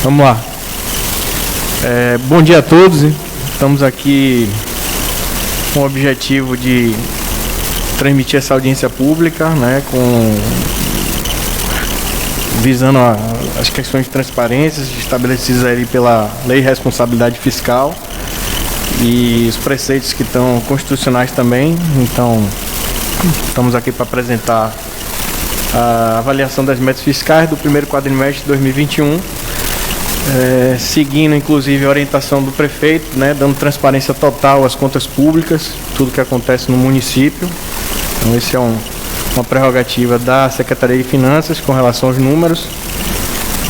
Vamos lá. Bom dia a todos. Estamos aqui com o objetivo de transmitir essa audiência pública, né, visando as questões de transparência estabelecidas aí pela Lei de Responsabilidade Fiscal e os preceitos que estão constitucionais também. Então, estamos aqui para apresentar a avaliação das metas fiscais do primeiro quadrimestre de 2021, seguindo inclusive a orientação do prefeito, né, dando transparência total às contas públicas, tudo que acontece no município. Então, esse é uma prerrogativa da Secretaria de Finanças com relação aos números.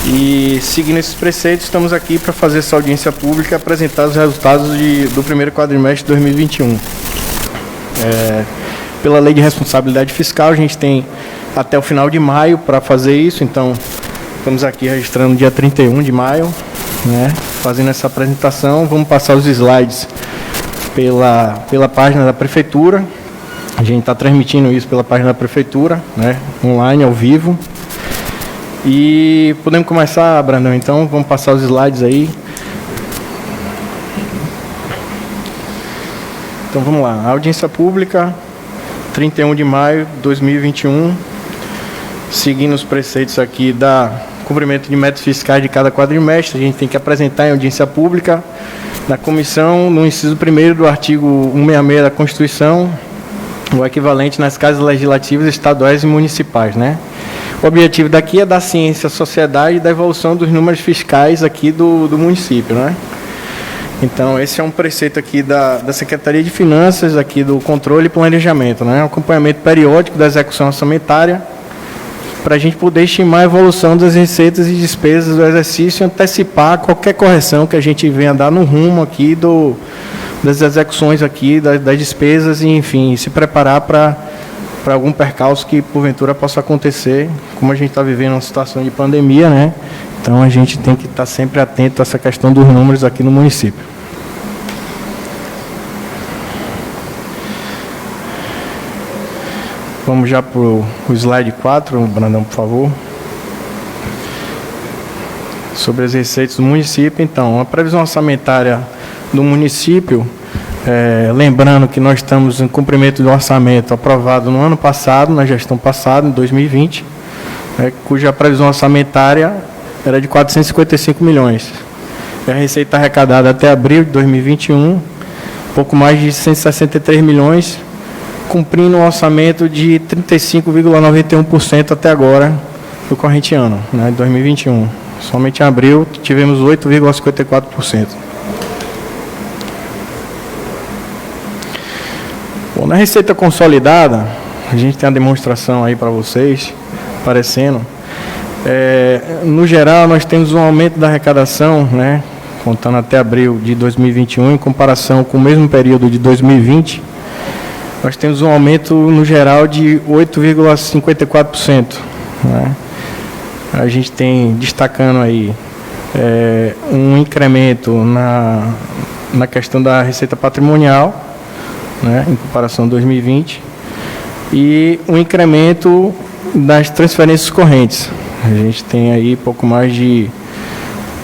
E seguindo esses preceitos, estamos aqui para fazer essa audiência pública e apresentar os resultados do primeiro quadrimestre de 2021. Pela Lei de Responsabilidade Fiscal, a gente tem até o final de maio para fazer isso. Então, estamos aqui registrando dia 31 de maio, né, fazendo essa apresentação. Vamos passar os slides pela página da Prefeitura. A gente está transmitindo isso pela página da Prefeitura, né, online, ao vivo. E podemos começar, Brandão? Então, vamos passar os slides aí. Então, vamos lá. A audiência pública, 31 de maio de 2021. Seguindo os preceitos aqui da cumprimento de metas fiscais de cada quadrimestre, a gente tem que apresentar em audiência pública na comissão, no inciso 1º do artigo 166 da Constituição, o equivalente nas casas legislativas estaduais e municipais, né? O objetivo daqui é dar ciência à sociedade da evolução dos números fiscais aqui do município, né? Então, esse é um preceito aqui da Secretaria de Finanças, aqui do controle e planejamento, né? Acompanhamento periódico da execução orçamentária, para a gente poder estimar a evolução das receitas e despesas do exercício e antecipar qualquer correção que a gente venha dar no rumo aqui das execuções aqui, das despesas, e enfim, se preparar para algum percalço que porventura possa acontecer, como a gente está vivendo uma situação de pandemia, né? Então a gente tem que estar sempre atento a essa questão dos números aqui no município. Vamos já para o slide 4, Brandão, por favor. Sobre as receitas do município. Então, a previsão orçamentária do município, lembrando que nós estamos em cumprimento do orçamento aprovado no ano passado, na gestão passada, em 2020, cuja previsão orçamentária era de 455 milhões. A receita arrecadada até abril de 2021, pouco mais de 163 milhões, cumprindo um orçamento de 35,91% até agora do corrente ano, né, de 2021. Somente em abril tivemos 8,54%. Bom, na receita consolidada, a gente tem a demonstração aí para vocês, aparecendo. No geral, nós temos um aumento da arrecadação, né, contando até abril de 2021, em comparação com o mesmo período de 2020, nós temos um aumento no geral de 8,54%. Né? A gente tem, destacando aí, um incremento na questão da receita patrimonial, né, em comparação a 2020, e um incremento das transferências correntes. A gente tem aí pouco mais de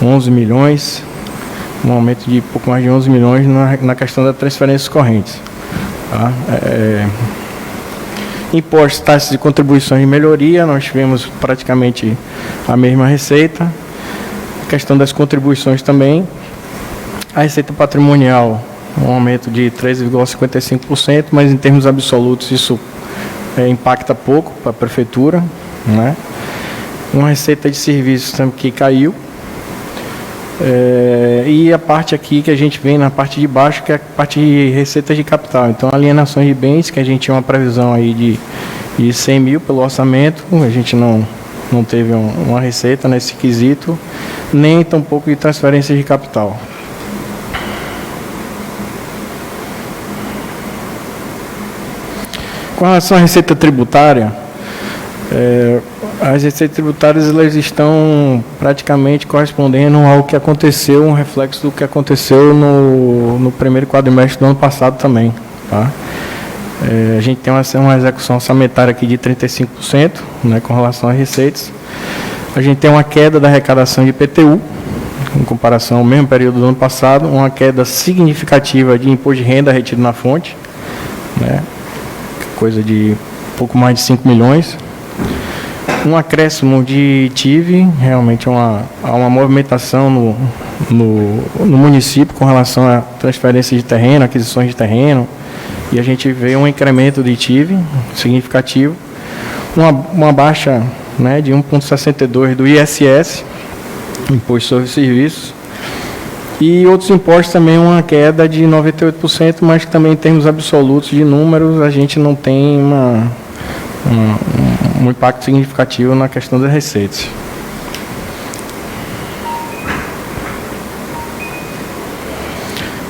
11 milhões, um aumento de pouco mais de 11 milhões na questão das transferências correntes. Tá? Impostos, taxas e contribuições de melhoria, nós tivemos praticamente a mesma receita. A questão das contribuições também. A receita patrimonial, um aumento de 13,55%, mas em termos absolutos isso impacta pouco para a prefeitura, né? Uma receita de serviços também que caiu. E a parte aqui que a gente vê na parte de baixo, que é a parte de receitas de capital. Então, alienações de bens, que a gente tinha uma previsão aí de 100 mil pelo orçamento, a gente não teve uma receita nesse quesito, nem tampouco de transferências de capital. Com relação à receita tributária, as receitas tributárias elas estão praticamente correspondendo ao que aconteceu, um reflexo do que aconteceu no primeiro quadrimestre do ano passado também. Tá? A gente tem uma execução orçamentária aqui de 35%, né, com relação às receitas. A gente tem uma queda da arrecadação de IPTU, em comparação ao mesmo período do ano passado, uma queda significativa de imposto de renda retido na fonte, né? Coisa de pouco mais de 5 milhões. Um acréscimo de TIV, realmente há uma movimentação no município com relação a transferências de terreno, aquisições de terreno, e a gente vê um incremento de TIV significativo, uma baixa, né, de 1,62 do ISS, Imposto sobre Serviços, e outros impostos também uma queda de 98%, mas que também em termos absolutos de números a gente não tem um impacto significativo na questão das receitas.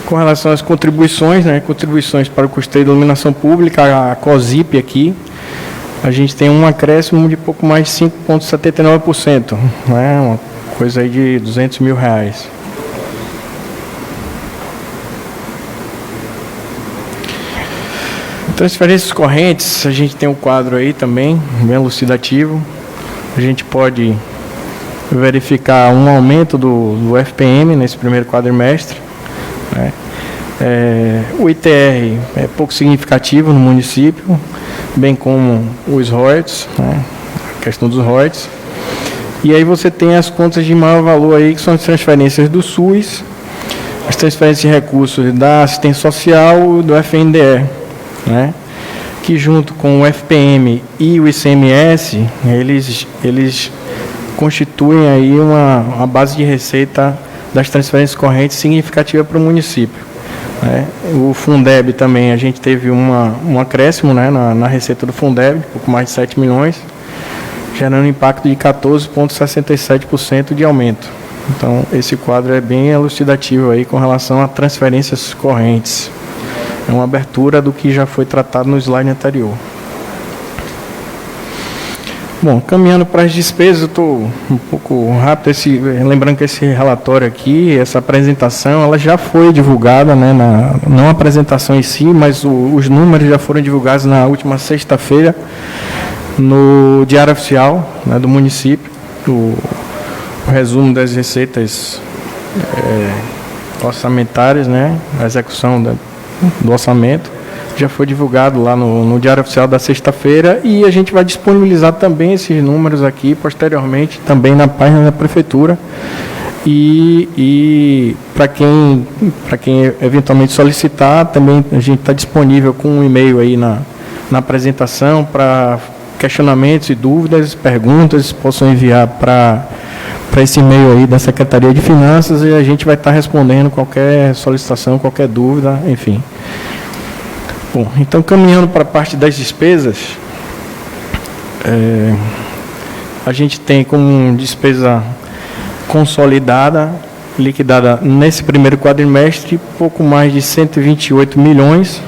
Com relação às contribuições, né, contribuições para o custeio da iluminação pública, a COSIP aqui, a gente tem um acréscimo de pouco mais de 5,79%, né, uma coisa aí de R$200 mil. Transferências correntes, a gente tem um quadro aí também, bem elucidativo. A gente pode verificar um aumento do FPM nesse primeiro quadrimestre, né? O ITR é pouco significativo no município, bem como os royalties, né? A questão dos royalties. E aí você tem as contas de maior valor aí, que são as transferências do SUS, as transferências de recursos da assistência social e do FNDE, né? Que junto com o FPM e o ICMS, eles constituem aí uma base de receita das transferências correntes significativa para o município, né? O Fundeb também, a gente teve um acréscimo, né, na receita do Fundeb, de pouco mais de 7 milhões, gerando um impacto de 14,67% de aumento. Então, esse quadro é bem elucidativo aí com relação a transferências correntes. É uma abertura do que já foi tratado no slide anterior. Bom, caminhando para as despesas, eu estou um pouco rápido, lembrando que esse relatório aqui, essa apresentação, ela já foi divulgada, né, não a apresentação em si, mas os números já foram divulgados na última sexta-feira, no Diário Oficial, né, do município, o resumo das receitas orçamentárias, né, a execução do orçamento, já foi divulgado lá no Diário Oficial da sexta-feira, e a gente vai disponibilizar também esses números aqui posteriormente, também na página da Prefeitura, e para quem eventualmente solicitar, também a gente está disponível com um e-mail aí na apresentação para questionamentos e dúvidas, perguntas, possam enviar para esse e-mail aí da Secretaria de Finanças, e a gente vai estar respondendo qualquer solicitação, qualquer dúvida, enfim. Bom, então caminhando para a parte das despesas, a gente tem como despesa consolidada, liquidada nesse primeiro quadrimestre, pouco mais de 128 milhões,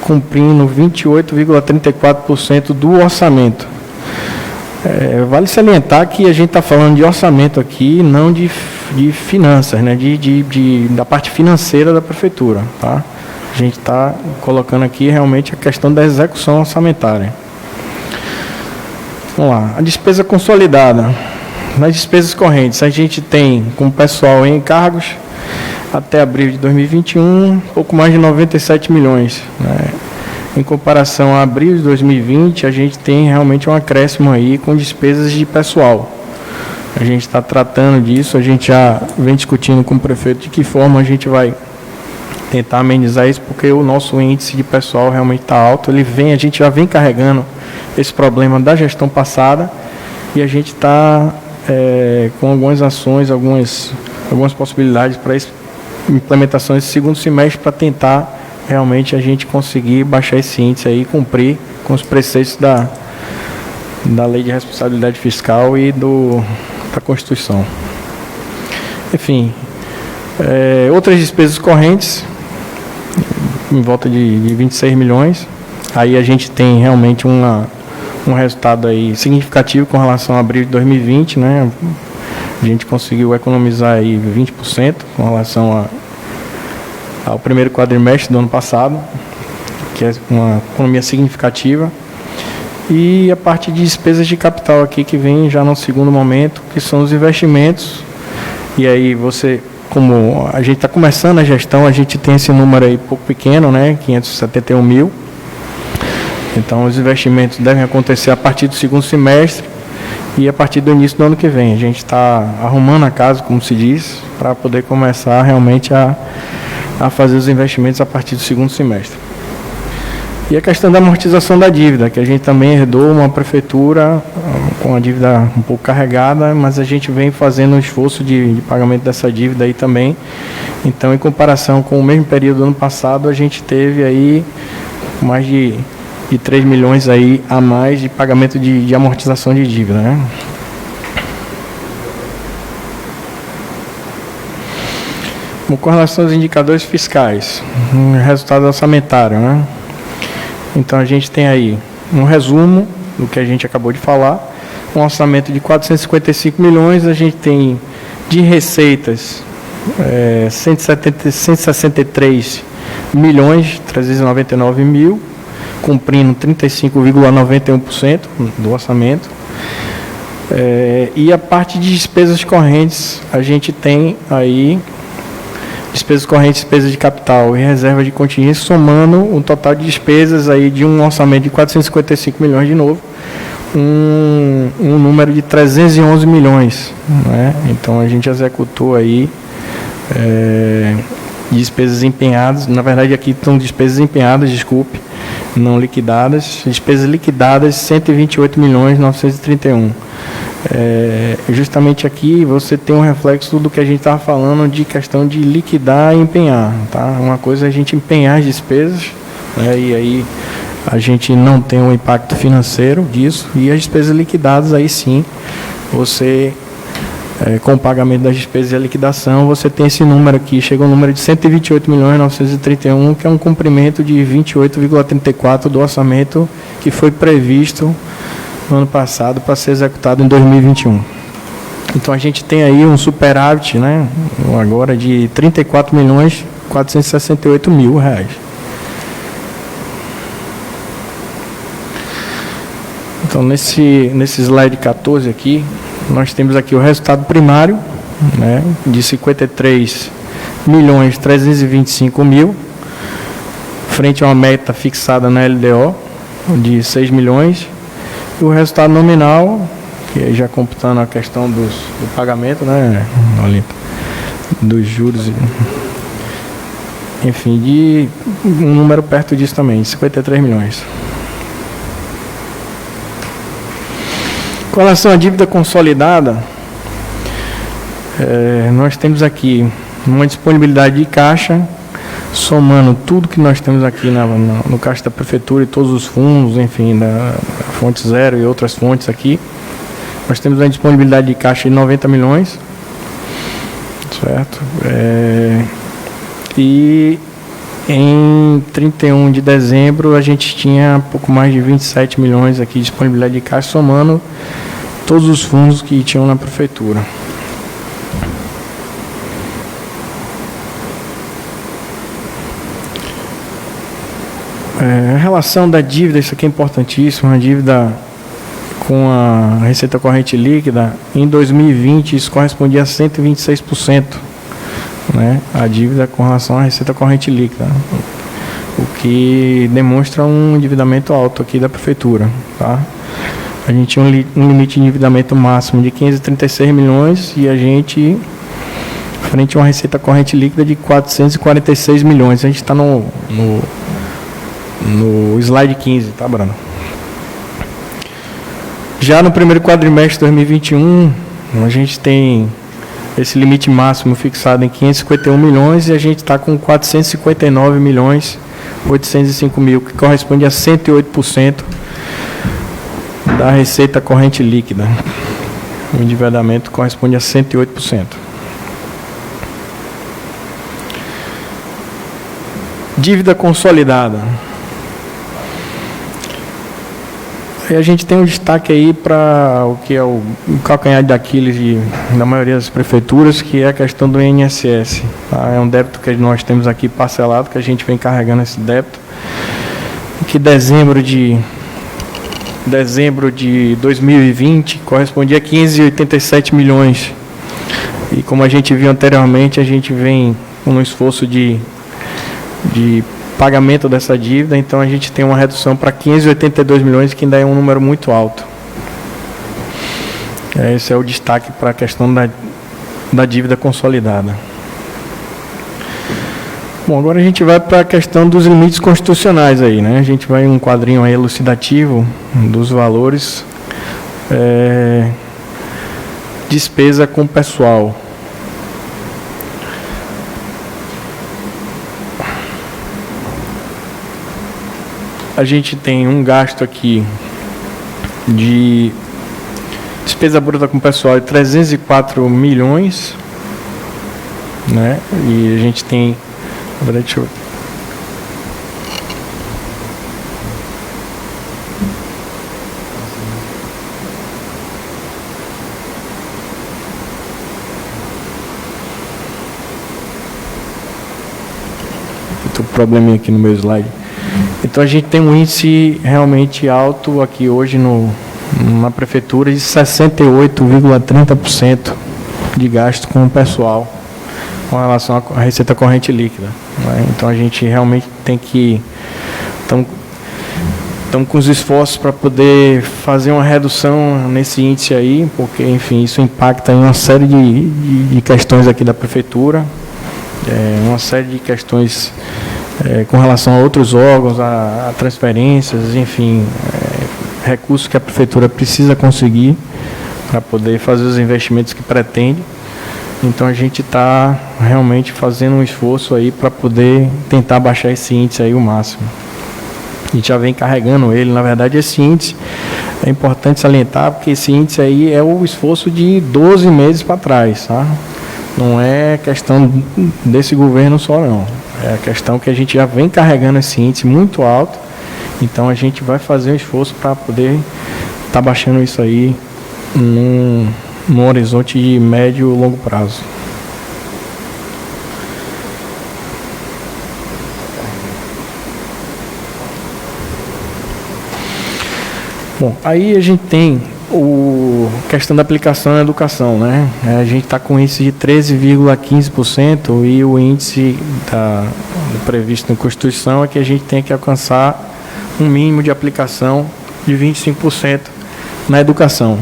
cumprindo 28,34% do orçamento. Vale salientar que a gente está falando de orçamento aqui, não de finanças, né? Da parte financeira da Prefeitura, tá? A gente está colocando aqui realmente a questão da execução orçamentária. Vamos lá, a despesa consolidada. Nas despesas correntes, a gente tem, com pessoal em encargos, até abril de 2021, pouco mais de 97 milhões, né? Em comparação a abril de 2020, a gente tem realmente um acréscimo aí com despesas de pessoal. A gente está tratando disso, a gente já vem discutindo com o prefeito de que forma a gente vai tentar amenizar isso, porque o nosso índice de pessoal realmente está alto. A gente já vem carregando esse problema da gestão passada, e a gente está com algumas ações, algumas possibilidades para implementação desse segundo semestre, para tentar realmente a gente conseguir baixar esse índice aí e cumprir com os preceitos da Lei de Responsabilidade Fiscal e da Constituição. Enfim, outras despesas correntes, em volta de 26 milhões. Aí a gente tem realmente um resultado aí significativo com relação a abril de 2020, né? A gente conseguiu economizar aí 20% com relação ao primeiro quadrimestre do ano passado, que é uma economia significativa. E a parte de despesas de capital aqui, que vem já no segundo momento, que são os investimentos E aí você, como a gente está começando a gestão, a gente tem esse número aí pouco pequeno, né, 571 mil. Então, os investimentos devem acontecer a partir do segundo semestre e a partir do início do ano que vem. A gente está arrumando a casa, como se diz, para poder começar realmente a fazer os investimentos a partir do segundo semestre. E a questão da amortização da dívida, que a gente também herdou uma prefeitura com a dívida um pouco carregada, mas a gente vem fazendo um esforço de pagamento dessa dívida aí também. Então, em comparação com o mesmo período do ano passado, a gente teve aí mais de 3 milhões aí a mais de pagamento de amortização de dívida, né? Com relação aos indicadores fiscais, resultado orçamentário, né? Então, a gente tem aí um resumo do que a gente acabou de falar, um orçamento de 455 milhões, a gente tem de receitas 163 milhões 399 mil, cumprindo 35,91% do orçamento. E a parte de despesas correntes, a gente tem aí despesas correntes, despesas de capital e reserva de contingência, somando um total de despesas aí de um orçamento de 455 milhões de novo, um número de 311 milhões. Né? Então, a gente executou aí despesas empenhadas, na verdade aqui estão despesas empenhadas, desculpe, não liquidadas, despesas liquidadas 128 milhões 931. Justamente aqui você tem um reflexo do que a gente estava falando de questão de liquidar e empenhar, tá? Uma coisa é a gente empenhar as despesas, né? E aí a gente não tem um impacto financeiro disso, e as despesas liquidadas aí sim, você com o pagamento das despesas e a liquidação, você tem esse número aqui, chega um número de 128 milhões 931, que é um cumprimento de 28,34 do orçamento que foi previsto no ano passado para ser executado em 2021. Então, a gente tem aí um superávit, né, agora de 34 milhões 468 mil reais. Então, nesse slide 14 aqui, nós temos aqui o resultado primário, né, de 53 milhões 325 mil, frente a uma meta fixada na LDO de 6 milhões, e o resultado nominal, que já computando a questão do pagamento, né, dos juros, enfim, de um número perto disso também, 53 milhões. Com relação à dívida consolidada, nós temos aqui uma disponibilidade de caixa, somando tudo que nós temos aqui no caixa da prefeitura e todos os fundos, enfim, da fonte zero e outras fontes aqui, nós temos uma disponibilidade de caixa de 90 milhões, certo? E em 31 de dezembro a gente tinha pouco mais de 27 milhões aqui de disponibilidade de caixa, somando todos os fundos que tinham na prefeitura. A relação da dívida, isso aqui é importantíssimo, a dívida com a receita corrente líquida, em 2020 isso correspondia a 126%, né, a dívida com relação à receita corrente líquida, o que demonstra um endividamento alto aqui da prefeitura, tá? A gente tinha um limite de endividamento máximo de 536 milhões e a gente, frente a uma receita corrente líquida de 446 milhões, a gente está no slide 15, tá, Bruno? Já no primeiro quadrimestre de 2021, a gente tem esse limite máximo fixado em 551 milhões e a gente está com 459 milhões 805 mil, que corresponde a 108% da receita corrente líquida. O endividamento corresponde a 108%. Dívida consolidada. E a gente tem um destaque aí para o que é o calcanhar de Aquiles da maioria das prefeituras, que é a questão do INSS. Tá? É um débito que nós temos aqui parcelado, que a gente vem carregando esse débito, que dezembro de 2020 correspondia a 587 milhões E como a gente viu anteriormente, a gente vem com um esforço de pagamento dessa dívida, então a gente tem uma redução para 582 milhões, que ainda é um número muito alto. Esse é o destaque para a questão da dívida consolidada. Bom, agora a gente vai para a questão dos limites constitucionais aí, né? A gente vai em um quadrinho aí elucidativo dos valores. Despesa com pessoal. A gente tem um gasto aqui de despesa bruta com pessoal de 304 milhões, né? E a gente tem, deixa eu tem um probleminha aqui no meu slide. Então a gente tem um índice realmente alto aqui hoje na prefeitura de 68,30% de gasto com o pessoal com relação à receita corrente líquida, né? Então a gente realmente tem que estamos com os esforços para poder fazer uma redução nesse índice aí, porque enfim isso impacta em uma série de questões aqui da prefeitura, uma série de questões com relação a outros órgãos, a transferências, enfim, recursos que a prefeitura precisa conseguir para poder fazer os investimentos que pretende. Então a gente está realmente fazendo um esforço aí para poder tentar baixar esse índice aí o máximo. A gente já vem carregando ele. Na verdade, esse índice é importante salientar, porque esse índice aí é o esforço de 12 meses para trás, tá? Não é questão desse governo só, não. É a questão que a gente já vem carregando esse índice muito alto. Então a gente vai fazer um esforço para poder estar baixando isso aí num horizonte de médio e longo prazo. Bom, aí a gente tem a questão da aplicação na educação, né? A gente está com índice de 13,15% e o índice previsto na Constituição é que a gente tem que alcançar um mínimo de aplicação de 25% na educação.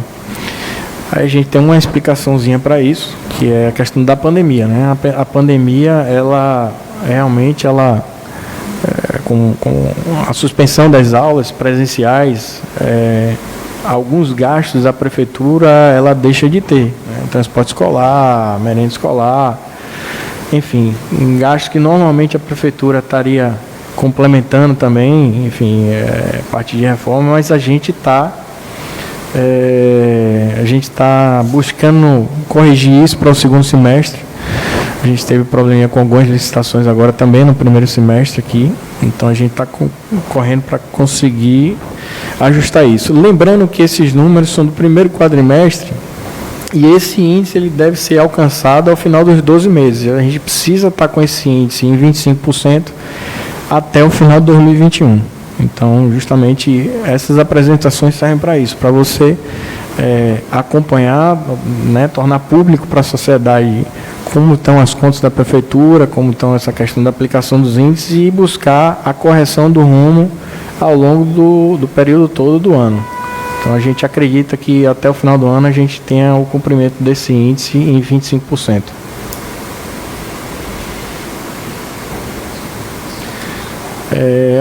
Aí a gente tem uma explicaçãozinha para isso, que é a questão da pandemia, né? A pandemia, ela realmente, com a suspensão das aulas presenciais, alguns gastos a prefeitura ela deixa de ter, né? Transporte escolar, merenda escolar, enfim, gastos que normalmente a prefeitura estaria complementando também, enfim, parte de reforma, mas a gente está buscando corrigir isso para o segundo semestre. A gente teve probleminha com algumas licitações agora também no primeiro semestre aqui, então a gente está correndo para conseguir ajustar isso. Lembrando que esses números são do primeiro quadrimestre e esse índice ele deve ser alcançado ao final dos 12 meses. A gente precisa estar com esse índice em 25% até o final de 2021. Então, justamente, essas apresentações servem para isso, para você acompanhar, né, tornar público para a sociedade como estão as contas da prefeitura, como estão essa questão da aplicação dos índices e buscar a correção do rumo ao longo do período todo do ano. Então, a gente acredita que até o final do ano a gente tenha o cumprimento desse índice em 25%.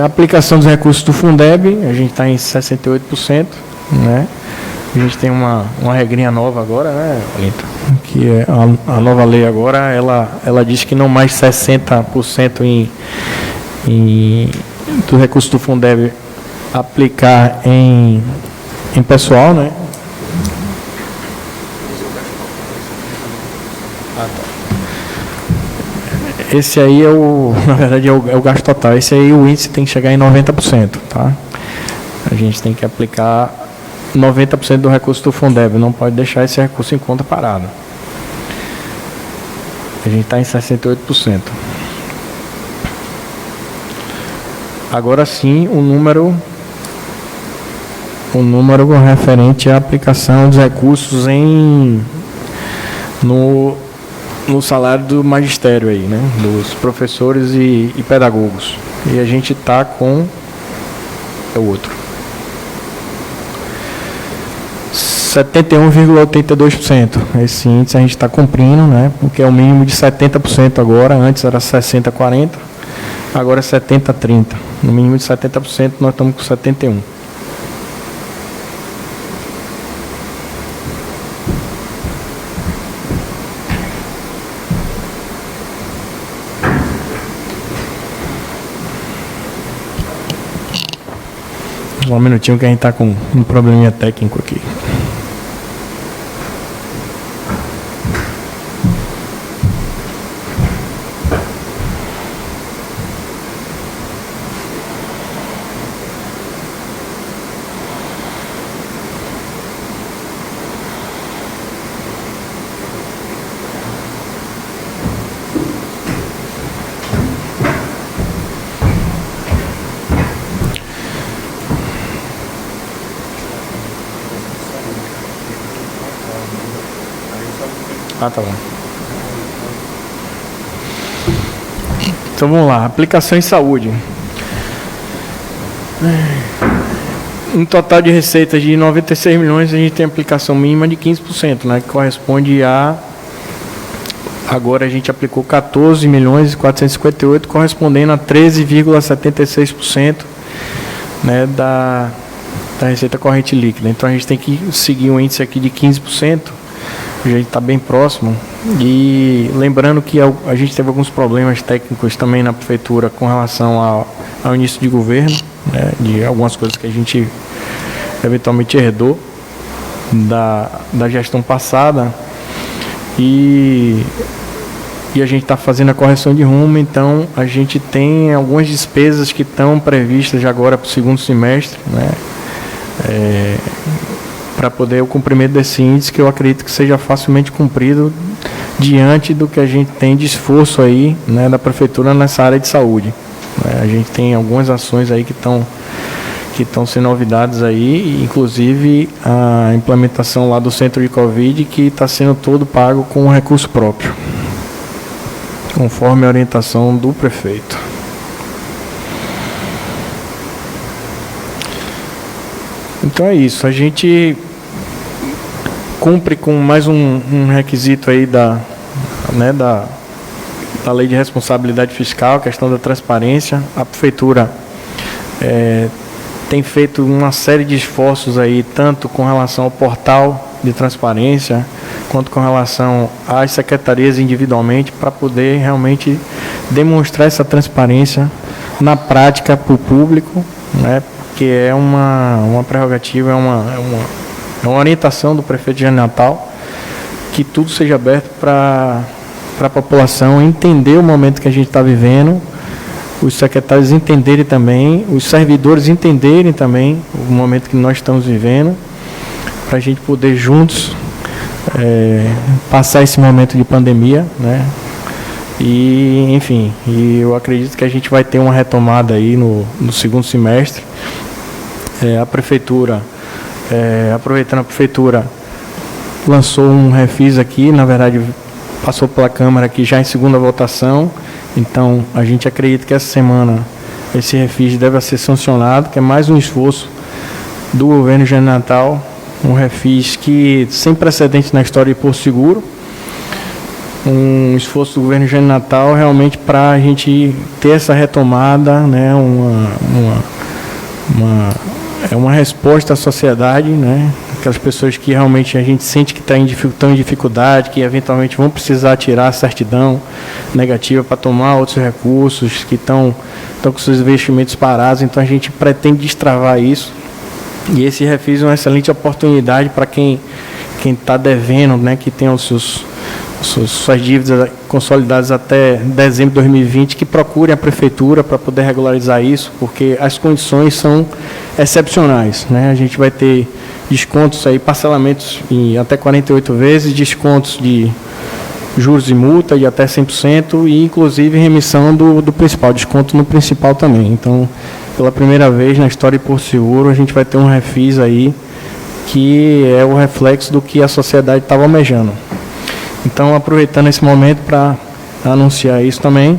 A aplicação dos recursos do Fundeb, a gente está em 68%, né? A gente tem uma regrinha nova agora, né, Olinto? Que é a nova lei agora, ela diz que não mais 60% do recurso do Fundeb aplicar em pessoal, né? Esse aí na verdade é o gasto total. Esse aí o índice tem que chegar em 90%, tá? A gente tem que aplicar 90% do recurso do Fundeb, não pode deixar esse recurso em conta parado. A gente está em 68%. Agora sim, o número referente à aplicação dos recursos no salário do magistério aí, né? Dos professores e pedagogos. E a gente está com o outro. 71,82%. Esse índice a gente está cumprindo, né? Porque é o mínimo de 70% agora. Antes era 60-40, agora é 70-30. No mínimo de 70%, nós estamos com 71%. Só um minutinho que a gente está com um probleminha técnico aqui. Ah, tá bom. Então vamos lá, aplicação em saúde. Um total de receitas de 96 milhões, a gente tem aplicação mínima de 15%, né, que corresponde a... Agora a gente aplicou 14 milhões e 458, correspondendo a 13,76%, né, da receita corrente líquida. Então a gente tem que seguir um índice aqui de 15%. A gente está bem próximo. E lembrando que a gente teve alguns problemas técnicos também na prefeitura com relação ao início de governo, né, de algumas coisas que a gente eventualmente herdou da gestão passada. E a gente está fazendo a correção de rumo, então a gente tem algumas despesas que estão previstas já agora para o segundo semestre, né, para poder o cumprimento desse índice, que eu acredito que seja facilmente cumprido diante do que a gente tem de esforço aí, né, da prefeitura nessa área de saúde. A gente tem algumas ações aí que estão sendo novidades aí, inclusive a implementação lá do centro de Covid, que está sendo todo pago com recurso próprio, conforme a orientação do prefeito. Então é isso, a gente cumpre com mais um requisito aí da lei de responsabilidade fiscal, a questão da transparência. A prefeitura tem feito uma série de esforços aí, tanto com relação ao portal de transparência, quanto com relação às secretarias individualmente, para poder realmente demonstrar essa transparência na prática para o público, né? Que é uma prerrogativa, é uma orientação do prefeito de Natal, que tudo seja aberto para a população entender o momento que a gente está vivendo, os secretários entenderem também, os servidores entenderem também o momento que nós estamos vivendo, para a gente poder juntos passar esse momento de pandemia, né? E, enfim, eu acredito que a gente vai ter uma retomada aí no segundo semestre. A prefeitura, aproveitando a prefeitura, lançou um refis aqui, na verdade passou pela Câmara aqui já em segunda votação, então a gente acredita que essa semana esse refis deve ser sancionado, que é mais um esforço do governo de Natal, um refis que sem precedentes na história de Porto Seguro, um esforço do governo de Natal realmente para a gente ter essa retomada, né, uma resposta à sociedade, né? Aquelas pessoas que realmente a gente sente que estão em dificuldade, que eventualmente vão precisar tirar a certidão negativa para tomar outros recursos, que estão com seus investimentos parados. Então a gente pretende destravar isso. E esse refis é uma excelente oportunidade para quem está devendo, né? Que tem suas dívidas consolidadas até dezembro de 2020, que procurem a prefeitura para poder regularizar isso, porque as condições são excepcionais, né? A gente vai ter descontos aí, parcelamentos em até 48 vezes, descontos de juros e multa de até 100% e inclusive remissão do principal, desconto no principal também. Então, pela primeira vez na história de Porto Seguro, a gente vai ter um refis aí que é o reflexo do que a sociedade estava almejando. Então, aproveitando esse momento para anunciar isso também.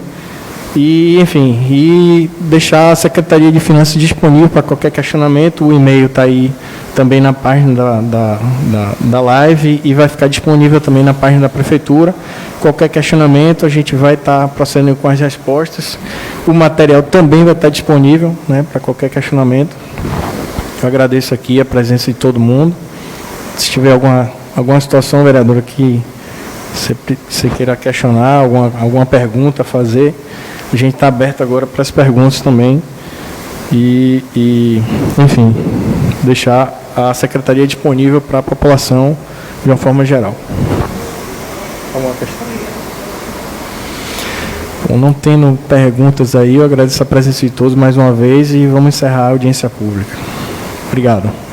E, enfim, e deixar a Secretaria de Finanças disponível para qualquer questionamento. O e-mail está aí também na página da live e vai ficar disponível também na página da Prefeitura. Qualquer questionamento, a gente vai estar procedendo com as respostas. O material também vai estar disponível, né, para qualquer questionamento. Eu agradeço aqui a presença de todo mundo. Se tiver alguma situação, vereadora, que você queira questionar, alguma pergunta a fazer, a gente está aberto agora para as perguntas também. E, enfim, deixar a Secretaria disponível para a população de uma forma geral. Alguma questão? Bom, não tendo perguntas aí, eu agradeço a presença de todos mais uma vez e vamos encerrar a audiência pública. Obrigado.